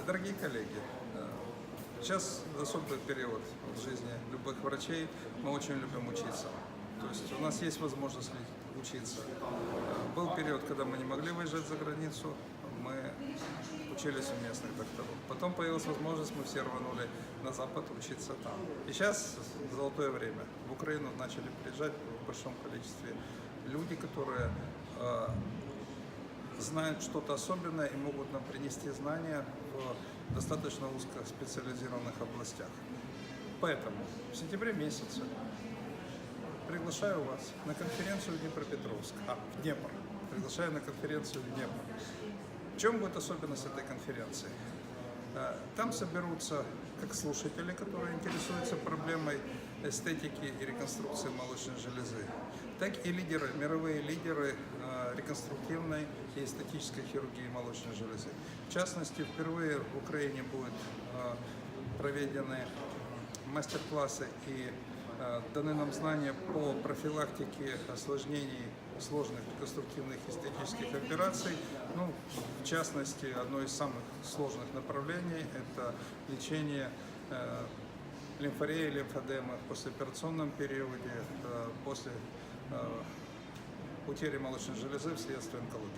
Дорогие коллеги, сейчас особый период в жизни любых врачей, мы очень любим учиться. То есть у нас есть возможность учиться. Был период, когда мы не могли выезжать за границу, мы учились у местных докторов. Потом появилась возможность, мы все рванули на Запад учиться там. И сейчас золотое время. В Украину начали приезжать в большом количестве люди, которые знают что-то особенное и могут нам принести знания в достаточно узкоспециализированных областях. Поэтому в сентябре месяце приглашаю вас на конференцию в Днепропетровск, в Днепр. Приглашаю на конференцию в Днепр. В чем будет особенность этой конференции? Там соберутся как слушатели, которые интересуются проблемой эстетики и реконструкции молочной железы, так и лидеры, мировые лидеры реконструктивной и эстетической хирургии молочной железы. В частности, впервые в Украине будут проведены мастер-классы и даны нам знания по профилактике осложнений сложных реконструктивных эстетических операций. Ну, в частности, одно из самых сложных направлений – это лечение лимфореи, лимфодемы в послеоперационном периоде, после потери молочной железы вследствие онкологии.